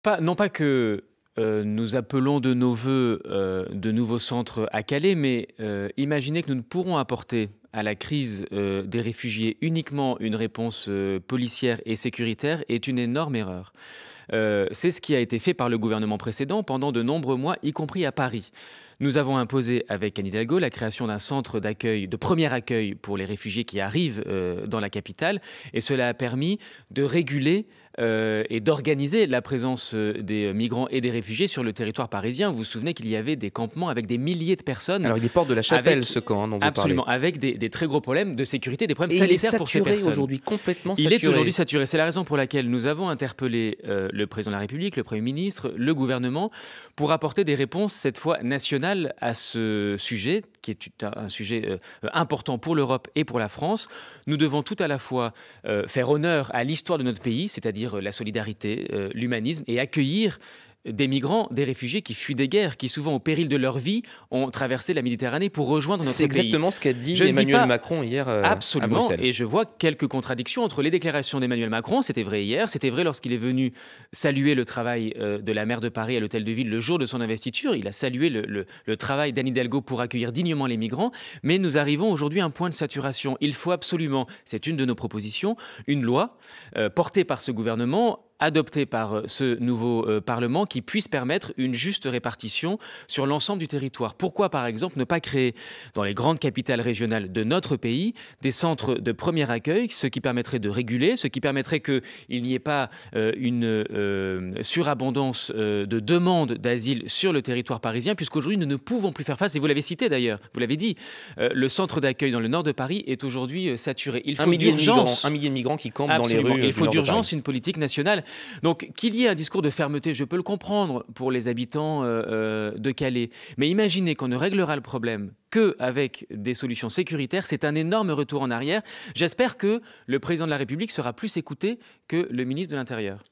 Non pas que nous appelons de nos vœux de nouveaux centres à Calais, mais imaginez que nous ne pourrons apporter à la crise des réfugiés uniquement une réponse policière et sécuritaire est une énorme erreur. C'est ce qui a été fait par le gouvernement précédent pendant de nombreux mois, y compris à Paris. Nous avons imposé avec Anne Hidalgo la création d'un centre d'accueil, de premier accueil pour les réfugiés qui arrivent dans la capitale, et cela a permis de réguler et d'organiser la présence des migrants et des réfugiés sur le territoire parisien. Vous vous souvenez qu'il y avait des campements avec des milliers de personnes. Alors, il est porte de la Chapelle, Avec, ce camp, dont vous parlez. absolument, avec des très gros problèmes de sécurité, des problèmes Et il est sanitaires pour ces saturé personnes. aujourd'hui, complètement Il est saturé. aujourd'hui saturé. C'est la raison pour laquelle nous avons interpellé le président de la République, le Premier ministre, le gouvernement, pour apporter des réponses, cette fois nationales, à ce sujet, qui est un sujet important pour l'Europe et pour la France. Nous devons tout à la fois faire honneur à l'histoire de notre pays, c'est-à-dire la solidarité, l'humanisme, et accueillir des migrants, des réfugiés qui fuient des guerres, qui souvent au péril de leur vie ont traversé la Méditerranée pour rejoindre notre C'est pays. exactement ce qu'a dit Je ne dis Emmanuel pas Macron hier à absolument, Bruxelles. et je vois quelques contradictions entre les déclarations d'Emmanuel Macron, c'était vrai hier, c'était vrai lorsqu'il est venu saluer le travail de la maire de Paris à l'Hôtel de Ville le jour de son investiture. Il a salué le travail d'Anne Hidalgo pour accueillir dignement les migrants, mais nous arrivons aujourd'hui à un point de saturation. Il faut absolument, c'est une de nos propositions, une loi portée par ce gouvernement, adoptée par ce nouveau Parlement, qui puisse permettre une juste répartition sur l'ensemble du territoire. Pourquoi, par exemple, ne pas créer dans les grandes capitales régionales de notre pays des centres de premier accueil, ce qui permettrait de réguler, ce qui permettrait qu'il n'y ait pas une surabondance de demandes d'asile sur le territoire parisien, puisqu'aujourd'hui nous ne pouvons plus faire face, et vous l'avez cité d'ailleurs, vous l'avez dit, le centre d'accueil dans le nord de Paris est aujourd'hui saturé. Il faut d'urgence un millier de migrants qui campent absolument, dans les rues il faut du nord de d'urgence Paris. une politique nationale. Donc qu'il y ait un discours de fermeté, je peux le comprendre pour les habitants de Calais, mais imaginez qu'on ne réglera le problème qu'avec des solutions sécuritaires, c'est un énorme retour en arrière. J'espère que le président de la République sera plus écouté que le ministre de l'Intérieur.